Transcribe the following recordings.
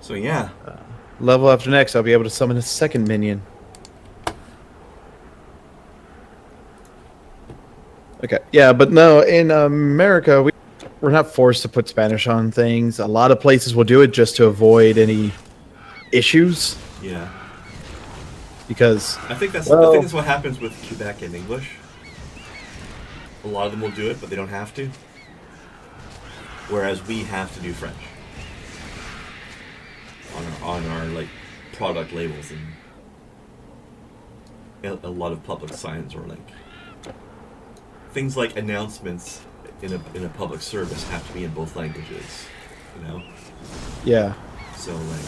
So yeah. Level after next, I'll be able to summon a second minion. Okay, yeah, but no, in America, we're not forced to put Spanish on things. A lot of places will do it just to avoid any issues. Yeah. Because, I think that's well, what happens with Quebec and English. A lot of them will do it, but they don't have to. Whereas we have to do French on our like product labels and a lot of public signs or like things like announcements in a public service have to be in both languages. You know. yeah. So like,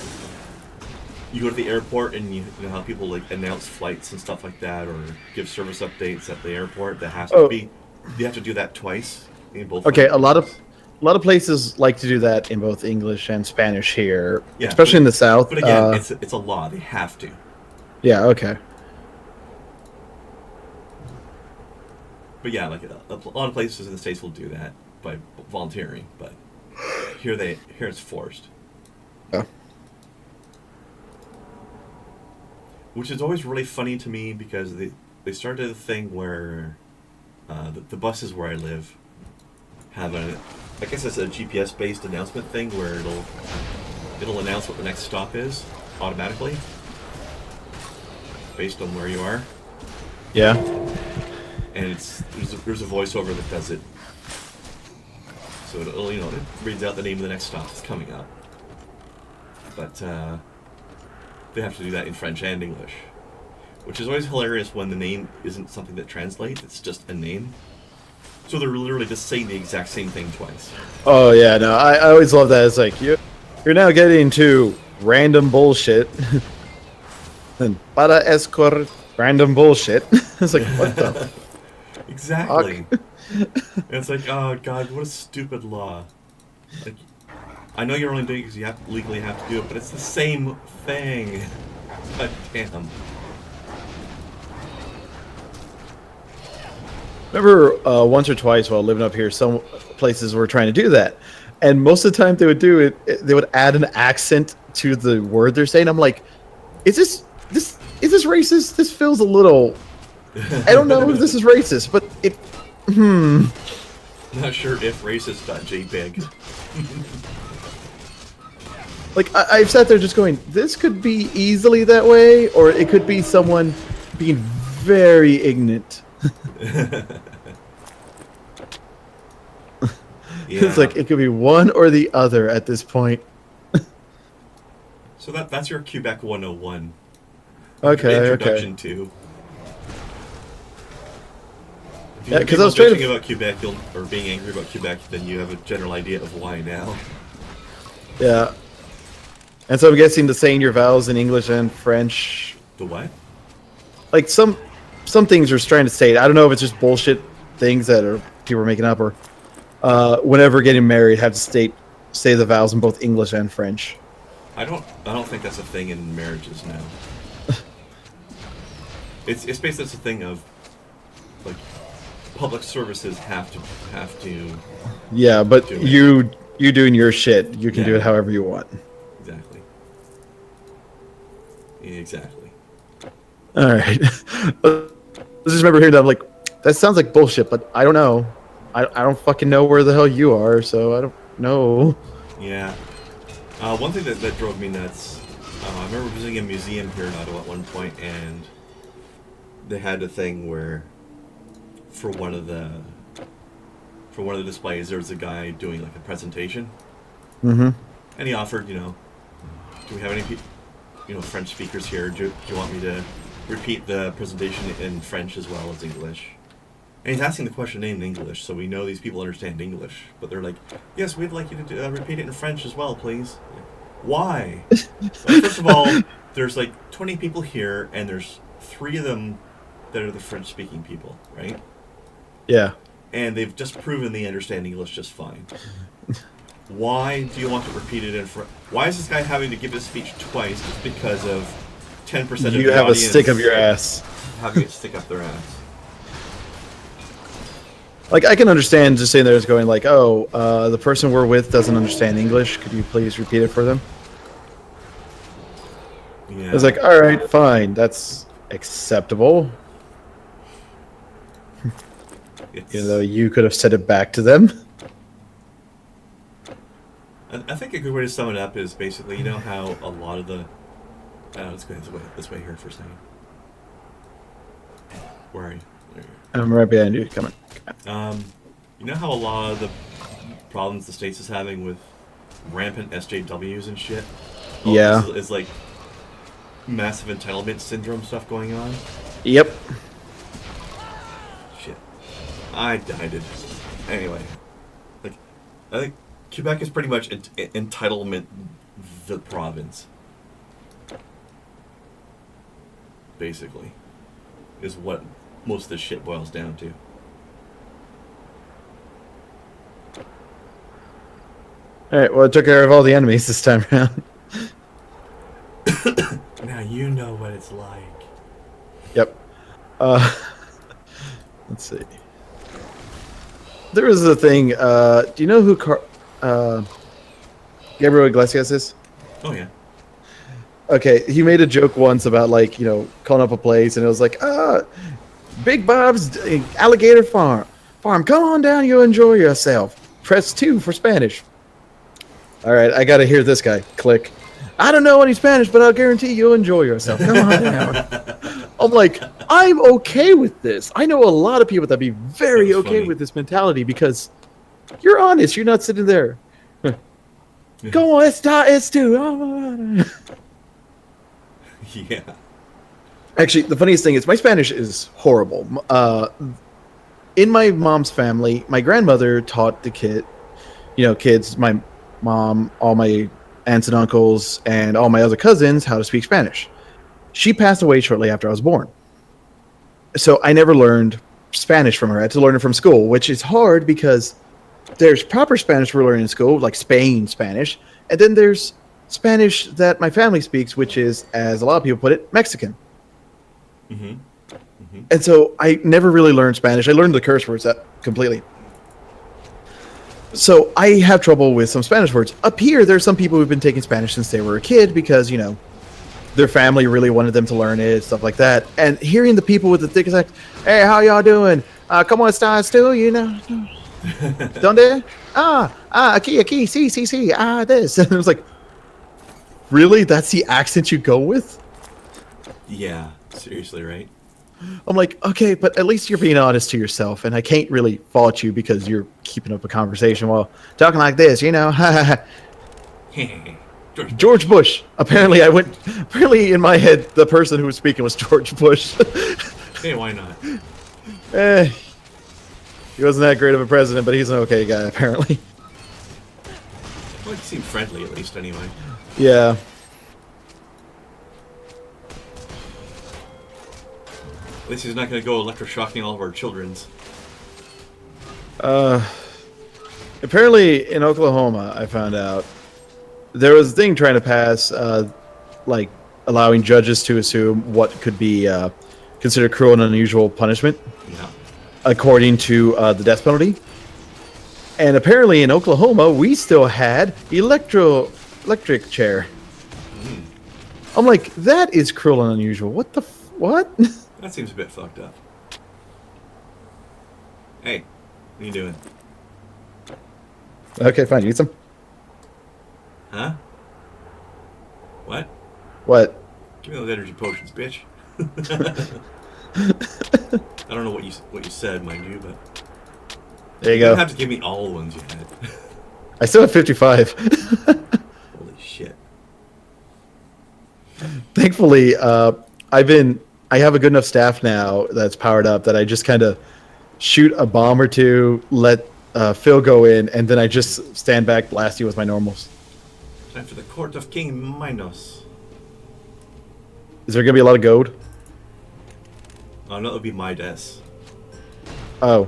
you go to the airport and you know how people like announce flights and stuff like that, or give service updates at the airport. That has to be. You have to do that twice in both. Okay, languages. a lot of places like to do that in both English and Spanish here, Yeah, especially in the South. But again, it's a law. They have to. Yeah. Okay. But yeah, like a lot of places in the States will do that by volunteering, but here it's forced. Yeah. Which is always really funny to me because they started a thing where the buses where I live have I guess it's a GPS based announcement thing where it'll announce what the next stop is automatically based on where you are. Yeah. And there's a voiceover that does it. So it'll, it reads out the name of the next stop that's coming up. But they have to do that in French and English, which is always hilarious when the name isn't something that translates. It's just a name. So they're literally just saying the exact same thing twice. Oh yeah, no, I always love that. It's like you're now getting into random bullshit. And para escort random bullshit. It's like what the exactly. And it's like, oh god, what a stupid law. Like, I know you're only doing it because you legally have to do it, but it's the same thing. God damn. Remember once or twice while living up here, some places were trying to do that, and most of the time they would do it. They would add an accent to the word they're saying. I'm like, is this racist? This feels a little. I don't know if this is racist, but it. Not sure if racist.jpg. Like I've sat there just going, this could be easily that way, or it could be someone being very ignorant. Yeah. It's like it could be one or the other at this point. So that's your Quebec 101. Okay, Introduction to. If Yeah, you're because I was trying to about Quebec, or being angry about Quebec, then you have a general idea of why now. Yeah. And so I'm guessing the saying your vowels in English and French. The what? Like some things are trying to say it. I don't know if it's just bullshit things that people are making up, or whenever getting married have to say the vowels in both English and French. I don't think that's a thing in marriages now. It's basically it's a thing of like public services have to. Yeah, but you doing your shit, you can do it however you want. Exactly. All right. I just remember hearing that. I'm like, that sounds like bullshit, but I don't know. I don't fucking know where the hell you are, so I don't know. Yeah. One thing that drove me nuts. I remember visiting a museum here in Ottawa at one point, and they had a thing where, for one of the displays, there was a guy doing like a presentation. Mm-hmm. And he offered, do we have any French speakers here? Do you want me to repeat the presentation in French as well as English? And he's asking the question in English, so we know these people understand English. But they're like, yes, we'd like you to repeat it in French as well, please. Why? Well, first of all, there's like 20 people here, and there's 3 of them that are the French-speaking people, right? Yeah. And they've just proven they understand English just fine. Why do you want to repeat it in French? Why is this guy having to give his speech twice just because of 10% of the audience? You have a stick up your ass. Having it stick up their ass. Like, I can understand just sitting there just going like, oh, the person we're with doesn't understand English. Could you please repeat it for them? Yeah. I was like, all right, fine, that's acceptable. It's, You know, you could have said it back to them. I think a good way to sum it up is basically, you know how a lot of the... let's go this way here for a second. Where are you? There you I'm right behind you. Come on. are. You know how a lot of the problems the States is having with rampant SJWs and shit? All Yeah. this is like massive entitlement syndrome stuff going on? Yep. Shit. I died it. Anyway. Like, I think Quebec is pretty much entitlement the province. Basically. Is what most of this shit boils down to. Alright, well, I took care of all the enemies this time around. Now you know what it's like. Yep. Let's see. There was a thing, do you know who Gabriel Iglesias is? Oh, yeah. Okay, he made a joke once about, like, you know, calling up a place, and it was like, Big Bob's Alligator Farm. Come on down, you'll enjoy yourself. Press 2 for Spanish. All right, I got to hear this guy. Click. I don't know any Spanish, but I'll guarantee you'll enjoy yourself. Come on down. I'm like, I'm okay with this. I know a lot of people that'd be very okay funny. with this mentality because you're honest. You're not sitting there. Go on, it's 2. Yeah. Actually, the funniest thing is my Spanish is horrible. In my mom's family, my grandmother taught the kids, my mom, all my aunts and uncles, and all my other cousins how to speak Spanish. She passed away shortly after I was born. So I never learned Spanish from her. I had to learn it from school, which is hard because there's proper Spanish we're learning in school, like Spain Spanish, and then there's Spanish that my family speaks, which is, as a lot of people put it, Mexican. Mm-hmm. Mm-hmm. And so I never really learned Spanish. I learned the curse words completely. So I have trouble with some Spanish words. Up here, there's some people who've been taking Spanish since they were a kid because, you know, their family really wanted them to learn it, stuff like that. And hearing the people with the thick accent, hey, how y'all doing? ¿Cómo estás tú? You know? ¿Dónde? Aquí, sí, this. And it was like, really? That's the accent you go with? Yeah, seriously, right? I'm like, okay, but at least you're being honest to yourself, and I can't really fault you because you're keeping up a conversation while talking like this, you know? George Bush. Apparently, in my head, the person who was speaking was George Bush. Hey, why not? He wasn't that great of a president, but he's an okay guy, apparently. Well, he seemed friendly, at least, anyway. Yeah. At least he's not going to go electroshocking all of our children's. Apparently, in Oklahoma, I found out, there was a thing trying to pass, like, allowing judges to assume what could be considered cruel and unusual punishment, Yeah. according to the death penalty. And apparently in Oklahoma, we still had electric chair. Mm. I'm like, that is cruel and unusual. What the what? That seems a bit fucked up. Hey, what are you doing? Okay, fine. You need some? Huh? What? What? Give me those energy potions, bitch. I don't know what you said, mind you, but There you you don't go. have to give me all the ones you had. I still have 55. Holy shit. Thankfully, I have a good enough staff now that's powered up that I just kind of shoot a bomb or two, let Phil go in, and then I just stand back, blast you with my normals. Time for the court of King Minos. Is there gonna be a lot of gold? Oh, no, that would be my desk. Oh,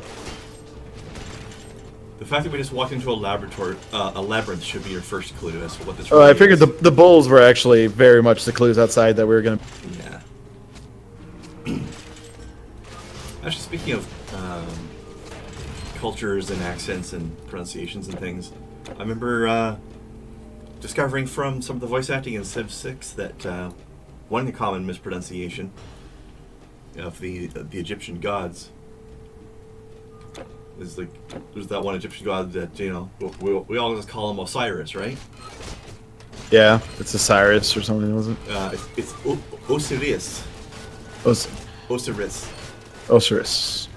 The fact that we just walked into a labyrinth should be your first clue as to what this oh! really I figured is. the bulls were actually very much the clues outside that we were gonna. Yeah. Actually, speaking of cultures and accents and pronunciations and things, I remember discovering from some of the voice acting in Civ 6 that one common mispronunciation of the Egyptian gods is like there's that one Egyptian god that we all just call him Osiris, right? Yeah, it's Osiris or something, wasn't it? It's Osiris. Osiris. Osiris.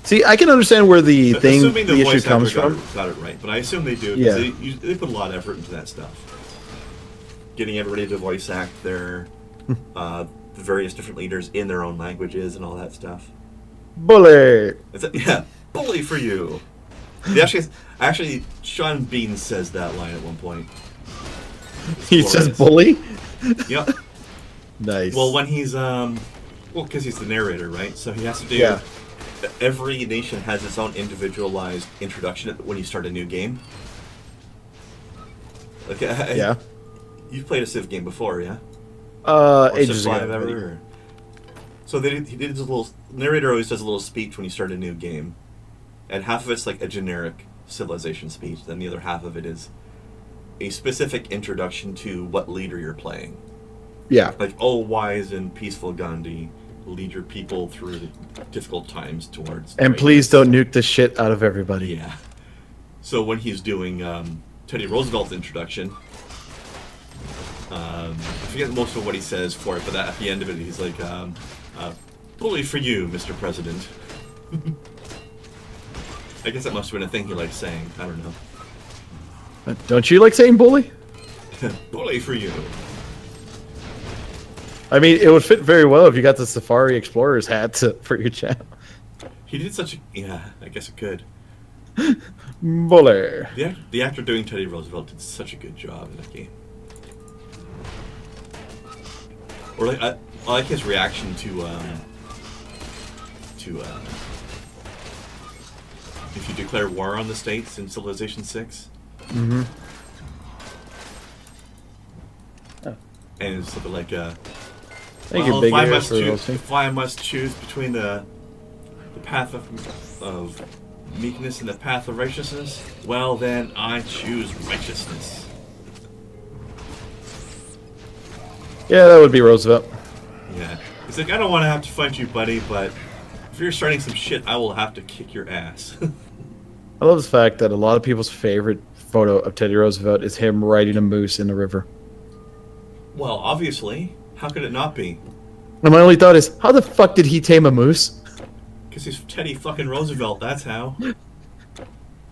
See, I can understand where the issue comes from. Got it right, but I assume they do. Yeah. They put a lot of effort into that stuff. Getting everybody to voice act their the various different leaders in their own languages and all that stuff. Bully. Yeah, bully for you. Actually, Sean Bean says that line at one point. He says bully? Yep. Nice. Well, when he's because he's the narrator, right? So he has to do. Yeah. Every nation has its own individualized introduction when you start a new game. Like, yeah. You've played a Civ game before, yeah? Ages ago. Ever. So he did his little narrator always does a little speech when you start a new game, and half of it's like a generic civilization speech. Then the other half of it is a specific introduction to what leader you're playing. Yeah. Like, oh, wise and peaceful Gandhi, lead your people through the difficult times towards. And please don't nuke the shit out of everybody. Yeah. So when he's doing Teddy Roosevelt's introduction, I forget most of what he says for it, but at the end of it, he's like, bully for you, Mr. President. I guess that must have been a thing he liked saying. I don't know. Don't you like saying bully? Bully for you. I mean, it would fit very well if you got the Safari Explorer's hat for your channel. He did such a... Yeah, I guess it could. Bully. The actor doing Teddy Roosevelt did such a good job in that game. Or like, I like his reaction to if you declare war on the states in Civilization 6. Mm-hmm. Oh. And it's something like, Thank you, Big Air, for hosting. If I must choose between the path of meekness and the path of righteousness, well then I choose righteousness. Yeah, that would be Roosevelt. Yeah. He's like, I don't want to have to fight you, buddy, but if you're starting some shit, I will have to kick your ass. I love the fact that a lot of people's favorite photo of Teddy Roosevelt is him riding a moose in the river. Well, obviously. How could it not be? And my only thought is, how the fuck did he tame a moose? Because he's Teddy fucking Roosevelt, that's how.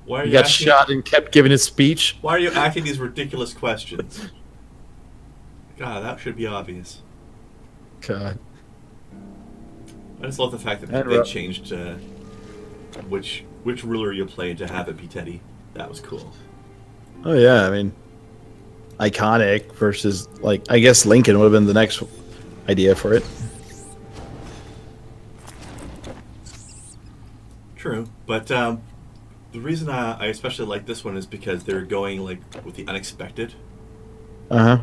Why are He got shot and kept giving his speech. Why are you asking these ridiculous questions? God, that should be obvious. God. I just love the fact that they changed which ruler you played to have it be Teddy. That was cool. Oh yeah, I mean, iconic versus, like, I guess Lincoln would have been the next idea for it. True, but the reason I especially like this one is because they're going like with the unexpected. Uh-huh.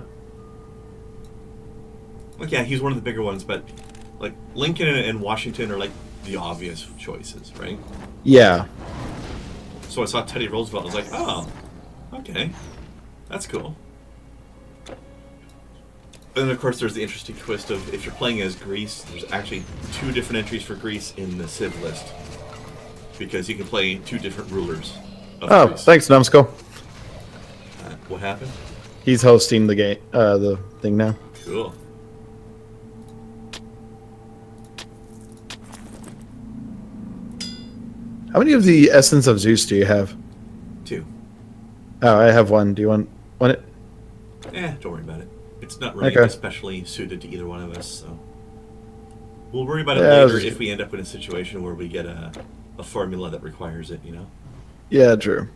Like, yeah, he's one of the bigger ones, but like Lincoln and Washington are like the obvious choices, right? Yeah. So I saw Teddy Roosevelt, I was like, oh, okay, that's cool. And of course, there's the interesting twist of if you're playing as Greece, there's actually 2 different entries for Greece in the Civ list. Because you can play 2 different rulers of Greece. Thanks, Numbskull. What happened? He's hosting the game, the thing now. Cool. How many of the Essence of Zeus do you have? 2. Oh, I have 1. Do you want it? Don't worry about it. It's not really especially suited to either one of us, so... We'll worry about it later if we end up in a situation where we get a formula that requires it, you know? Yeah, true.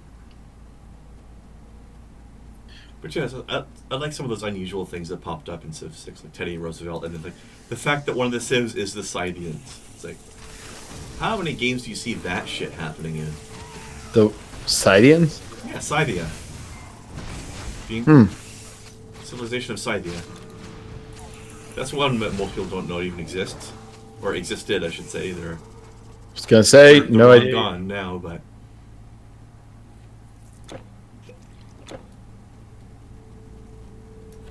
But yeah, so I like some of those unusual things that popped up in Civ 6, like Teddy Roosevelt, and then like the fact that one of the Civs is the Scythians. It's like, how many games do you see that shit happening in? The Scythians? Yeah, Scythia. Civilization of Scythia. That's one that most people don't know even exists. Or existed, I should say. They're just gonna say, no idea. Gone now, but...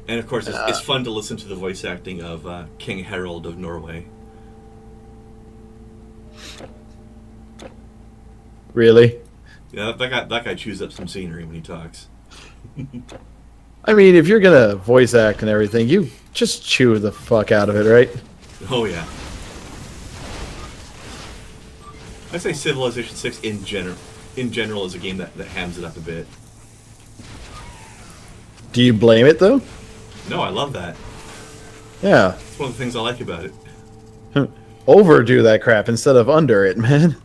And of course, it's fun to listen to the voice acting of King Harold of Norway. Really? Yeah, that guy chews up some scenery when he talks. I mean, if you're gonna voice act and everything, you just chew the fuck out of it, right? Oh yeah. I'd say Civilization 6 in general is a game that hams it up a bit. Do you blame it though? No, I love that. Yeah. It's one of the things I like about it. Overdo that crap instead of under it, man.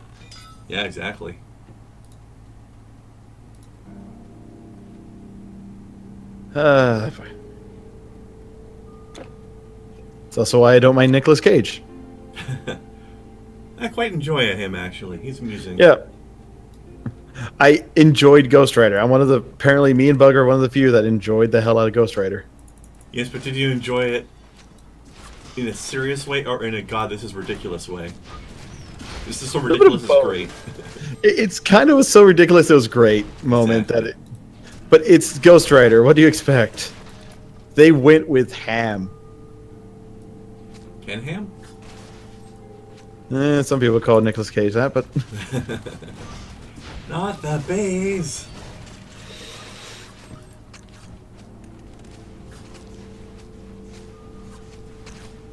Yeah, exactly. It's also why I don't mind Nicolas Cage. I quite enjoy him, actually. He's amusing. Yeah. I enjoyed Ghost Rider. I'm one of the, apparently me and Bug are one of the few that enjoyed the hell out of Ghost Rider. Yes, but did you enjoy it in a serious way or in a God, this is ridiculous way? This is so ridiculous, it's great. It's kind of a so ridiculous it was great moment that but it's Ghost Rider. What do you expect? They went with ham. Ken Ham? Some people call Nicolas Cage that, but not the bays.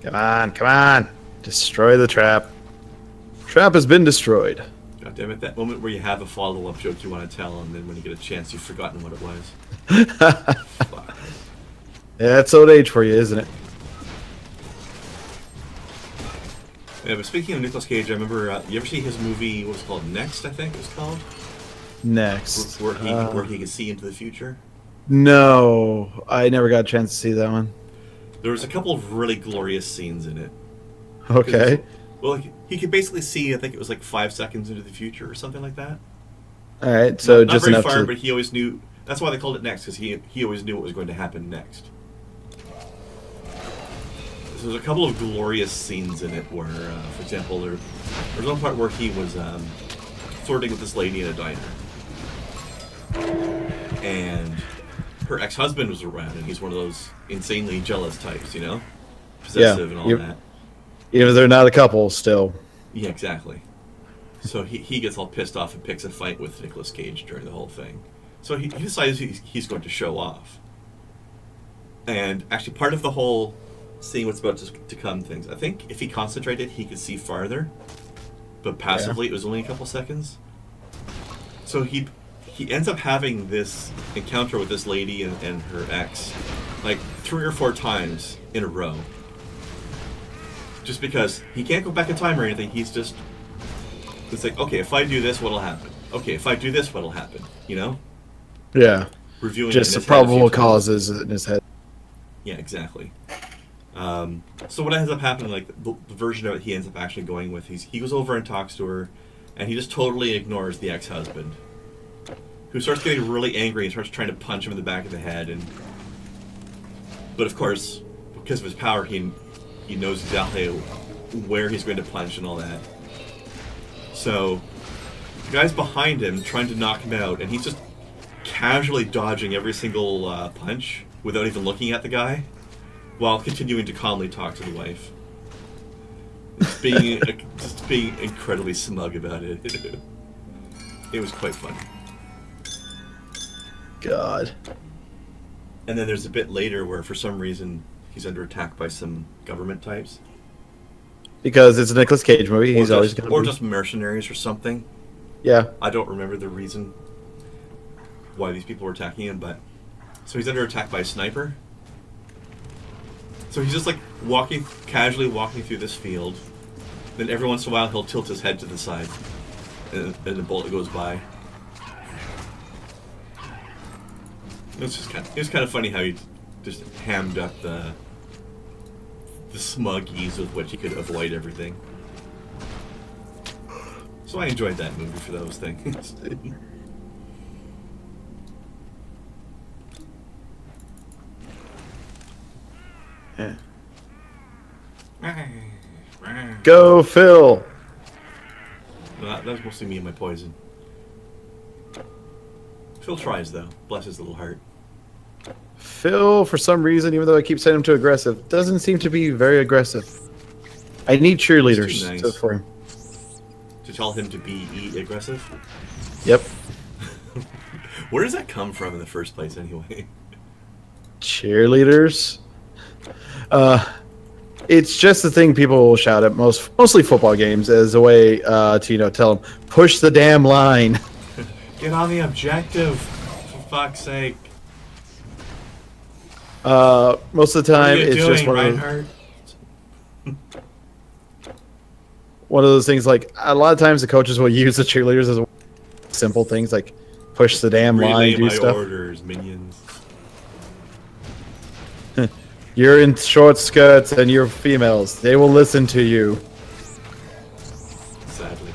Come on, come on. Destroy the trap. Trap has been destroyed. God damn it, that moment where you have a follow-up joke you want to tell, and then when you get a chance, you've forgotten what it was. Fuck. Yeah, that's old age for you, isn't it? Yeah, but speaking of Nicolas Cage, I remember, you ever see his movie, what was it called? Next, I think it was called? Next. Where he could see into the future? No, I never got a chance to see that one. There was a couple of really glorious scenes in it. Okay. Well, he could basically see, I think it was like 5 seconds into the future or something like that. All right, so not just very enough far, to... but he always knew. That's why they called it Next, because he always knew what was going to happen next. So there's a couple of glorious scenes in it where, for example, there's one part where he was flirting with this lady in a diner, and her ex-husband was around, and he's one of those insanely jealous types, you know, possessive and all that. Even if they're not a couple, still. Yeah, exactly. So he gets all pissed off and picks a fight with Nicolas Cage during the whole thing. So he decides he's going to show off. And actually, part of the whole seeing what's about to come things, I think if he concentrated, he could see farther. But passively, it was only a couple seconds. So he ends up having this encounter with this lady and her ex, like 3 or 4 times in a row. Just because he can't go back in time or anything, he's just... It's like, okay, if I do this, what'll happen? Okay, if I do this, what'll happen? You know? Yeah. Reviewing just the probable causes in his head. Yeah, exactly. So what ends up happening, like the version of it he ends up actually going with, he goes over and talks to her, and he just totally ignores the ex-husband, who starts getting really angry and starts trying to punch him in the back of the head. But of course, because of his power, he knows exactly where he's going to punch and all that. So the guy's behind him trying to knock him out, and he's just casually dodging every single punch without even looking at the guy, while continuing to calmly talk to the wife. Just being incredibly smug about it. It was quite funny. God. And then there's a bit later where, for some reason, he's under attack by some government types. Because it's a Nicolas Cage movie, he's always going to be... Or just mercenaries or something. Yeah. I don't remember the reason why these people were attacking him, but... So he's under attack by a sniper. So he's just like casually walking through this field. Then every once in a while he'll tilt his head to the side, and a bullet goes by. It was kind of funny how he just hammed up the smug ease with which he could avoid everything. So I enjoyed that movie for those things. Yeah. Go, Phil! That was mostly me and my poison. Phil tries, though. Bless his little heart. Phil, for some reason, even though I keep sending him to aggressive, doesn't seem to be very aggressive. I need cheerleaders nice. for him. To tell him to be aggressive? Yep. Where does that come from in the first place, anyway? Cheerleaders? It's just the thing people will shout at mostly football games as a way to, tell them, push the damn line. Get on the objective, for fuck's sake. Most of the time, what are you it's doing, just Reinhardt? one of those things. Like a lot of times, the coaches will use the cheerleaders as simple things like push the damn line, do my stuff. orders, minions. You're in short skirts and you're females. They will listen to you. Sadly.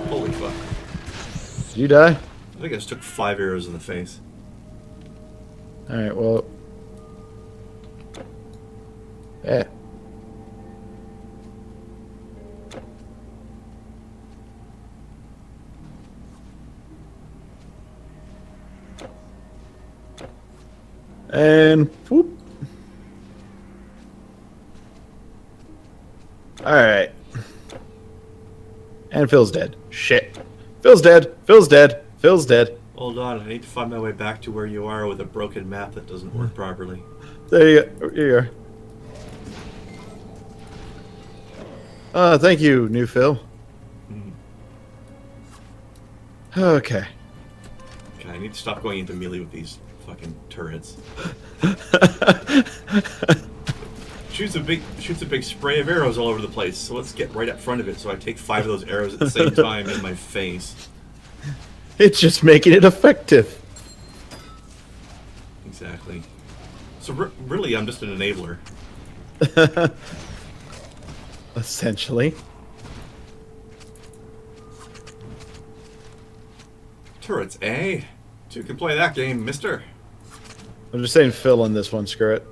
Holy fuck. Did you die? I think I just took 5 arrows in the face. Alright, well. Yeah. And whoop. Alright. And Phil's dead. Shit. Phil's dead. Phil's dead. Phil's dead. Hold on, I need to find my way back to where you are with a broken map that doesn't work properly. There you go. Here you are. Thank you, new Phil. Okay. Okay, I need to stop going into melee with these fucking turrets. Shoots a big spray of arrows all over the place, so let's get right up front of it so I take 5 of those arrows at the same time in my face. It's just making it effective. Exactly. So really, I'm just an enabler. Essentially. Turrets, eh? You can play that game, mister. I'm just saying Phil on this one, screw it.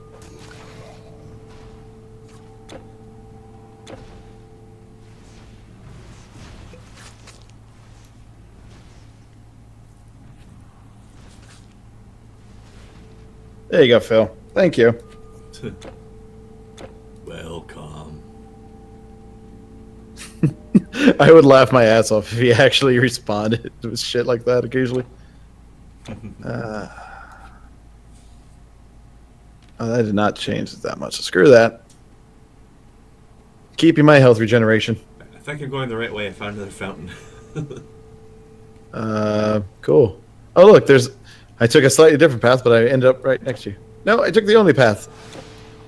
There you go, Phil. Thank you. Welcome. I would laugh my ass off if he actually responded to shit like that occasionally. Oh, that did not change it that much. So screw that. Keeping my health regeneration. I think I'm going the right way. I found another fountain. Cool. Oh, look, I took a slightly different path, but I ended up right next to you. No, I took the only path.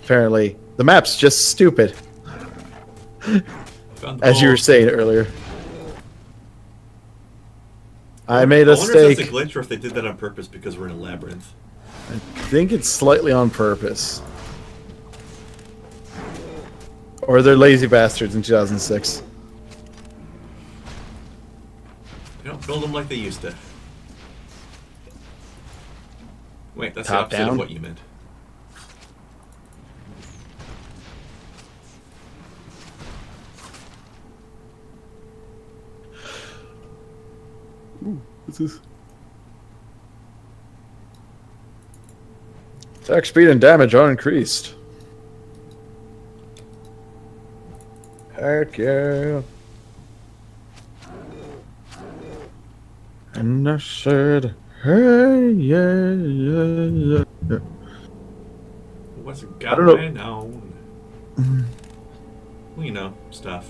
Apparently. The map's just stupid. As you were saying earlier. I made a mistake. I wonder if that's a glitch or if they did that on purpose because we're in a labyrinth. I think it's slightly on purpose. Or they're lazy bastards in 2006. They don't build them like they used to. Wait, that's Top the opposite down? of what you meant. What's this? Attack speed and damage are increased. Heck yeah. And I said, hey, yeah. What's I don't know. going on? Well, you know, stuff.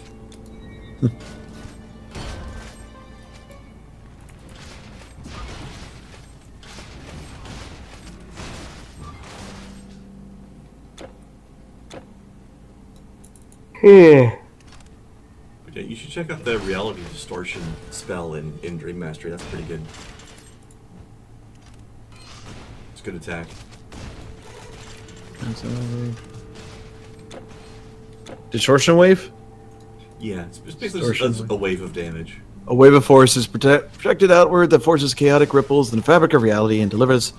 But yeah, you should check out the reality distortion spell in Dream Mastery. That's pretty good. It's a good attack. Distortion wave? Yeah, it's basically just a wave of damage. A wave of force is projected outward that forces chaotic ripples in the fabric of reality and delivers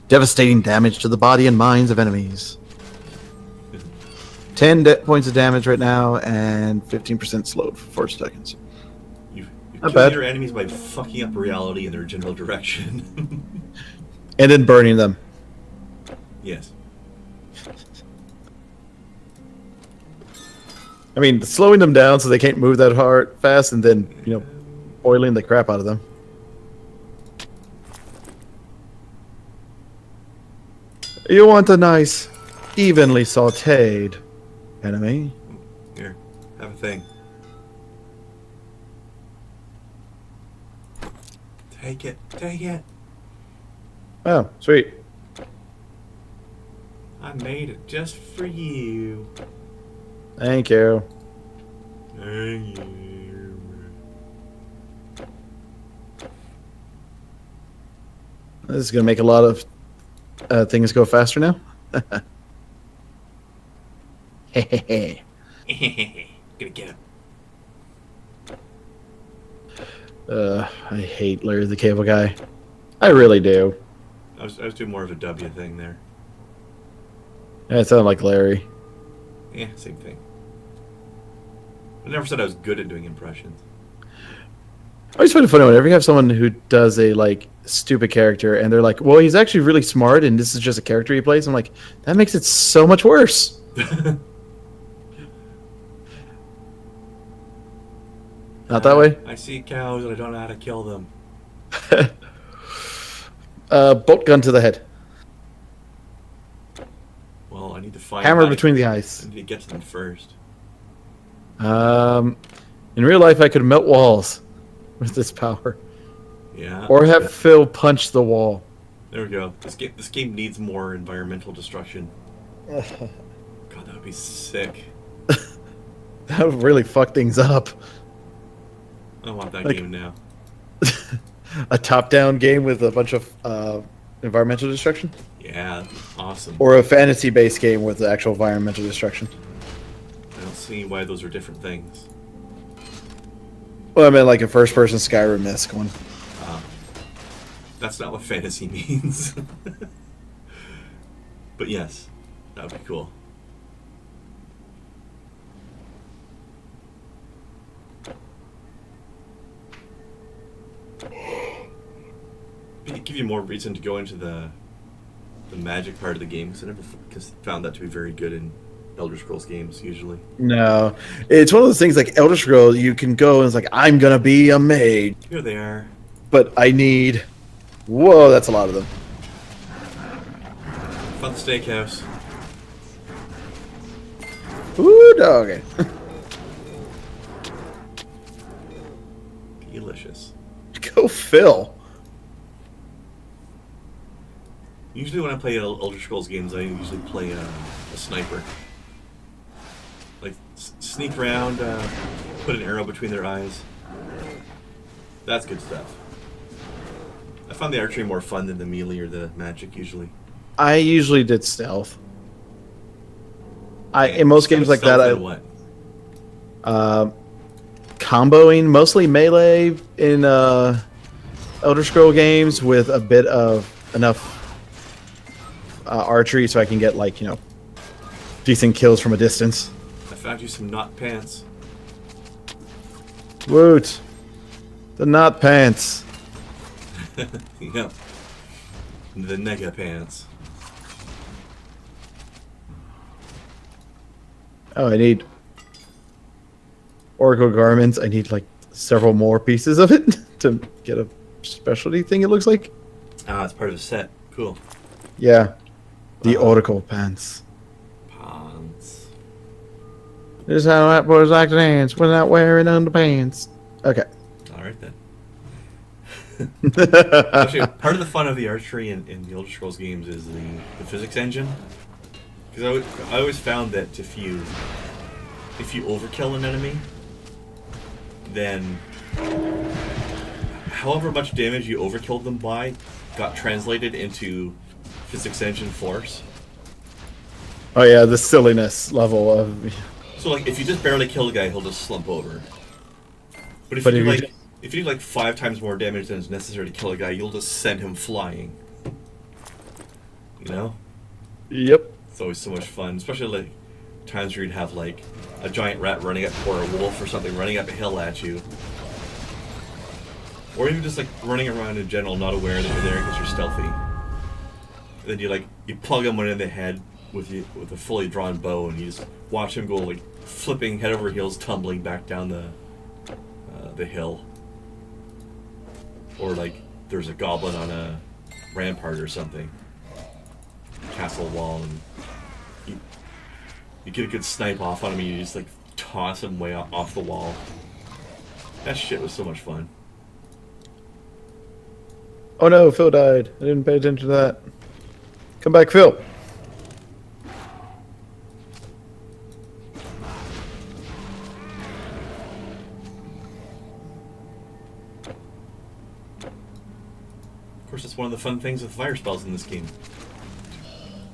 devastating damage to the body and minds of enemies. 10 points of damage right now and 15% slowed for 4 seconds. You Not Killing bad. your enemies by fucking up reality in their general direction. And then burning them. Yes. I mean, slowing them down so they can't move that hard fast, and then boiling the crap out of them. You want a nice, evenly sautéed enemy. Here, have a thing. Take it, take it. Oh, sweet. I made it just for you. Thank you. Thank you. This is going to make a lot of things go faster now. Hehehe. Gonna get him. I hate Larry the Cable Guy. I really do. I was doing more of a W thing there. Yeah, it sounded like Larry. Yeah, same thing. I never said I was good at doing impressions. I always find it funny whenever you have someone who does a stupid character and they're like, well, he's actually really smart and this is just a character he plays. I'm like, that makes it so much worse. Not that way? I see cows and I don't know how to kill them. Bolt gun to the head. Well, I need to find Hammer how between the I eyes. need to get to them first. In real life, I could melt walls with this power. Yeah. Or have Phil punch the wall. There we go. This game needs more environmental destruction. God, that would be sick. That would really fuck things up. I want that Like- game now. A top-down game with a bunch of environmental destruction? Yeah, awesome. Or a fantasy-based game with actual environmental destruction? I don't see why those are different things. Well, I meant like a first-person Skyrim-esque one. That's not what fantasy means. But yes, that would be cool. It'd give you more reason to go into the magic part of the game, because I never found that to be very good in Elder Scrolls games usually. No. It's one of those things like Elder Scrolls, you can go and it's like, I'm gonna be a mage. Here they are. But I need... Whoa, that's a lot of them. Found the steakhouse. Ooh, doggy. Delicious. Go Phil. Usually when I play Elder Scrolls games, I usually play a sniper. Like, sneak around, put an arrow between their eyes. That's good stuff. I found the archery more fun than the melee or the magic usually. I usually did stealth. In most games like that, What? comboing mostly melee in Elder Scroll games with a bit of enough archery so I can get decent kills from a distance. I found you some knot pants. Woot! The knot pants. Yep. The nega pants. Oh, I need Oracle garments. I need several more pieces of it to get a specialty thing. It looks like. Ah, it's part of a set. Cool. Yeah, the Oracle pants. Pants. This is how that boys like to dance without wearing underpants. Okay. All right then. Actually, part of the fun of the archery in the Elder Scrolls games is the physics engine. Because I always found that if you overkill an enemy, then however much damage you overkilled them by got translated into physics engine force. Oh yeah, the silliness level of. So if you just barely kill a guy, he'll just slump over. But if you do 5 times more damage than is necessary to kill a guy, you'll just send him flying. You know? Yep. It's always so much fun, especially times where you'd have a giant rat running up, or a wolf or something running up a hill at you. Or even just like running around in general, not aware that you're there because you're stealthy. And then you plug him one in the head with a fully drawn bow, and you just watch him go like flipping head over heels, tumbling back down the hill. Or like there's a goblin on a rampart or something, castle wall, and you get a good snipe off on him, and you just like toss him way off the wall. That shit was so much fun. Oh no, Phil died. I didn't pay attention to that. Come back, Phil. Of course, it's one of the fun things with fire spells in this game.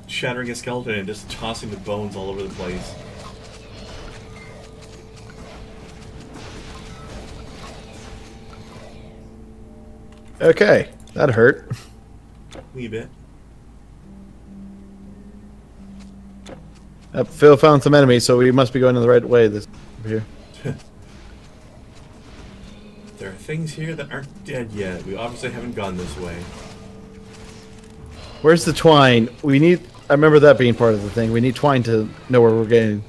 Shattering a skeleton and just tossing the bones all over the place. Okay, that hurt. Wee bit. Phil found some enemies, so we must be going in the right way this over here. There are things here that aren't dead yet. We obviously haven't gone this way. Where's the twine? We need... I remember that being part of the thing. We need twine to know where we're getting.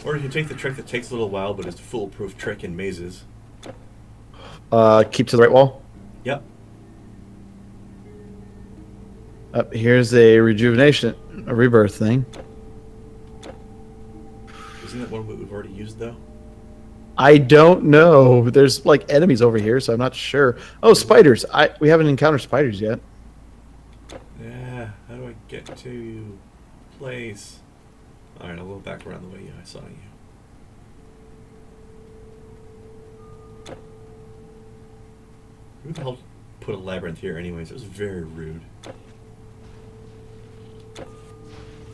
Or you can take the trick that takes a little while, but it's a foolproof trick in mazes. Keep to the right wall. Yep. Here's a rejuvenation, a rebirth thing. Isn't that one we've already used, though? I don't know. There's like enemies over here, so I'm not sure. Oh, spiders. We haven't encountered spiders yet. Yeah. How do I get to place? All right, I'll go back around the way I saw you. Who the hell put a labyrinth here anyways? It was very rude.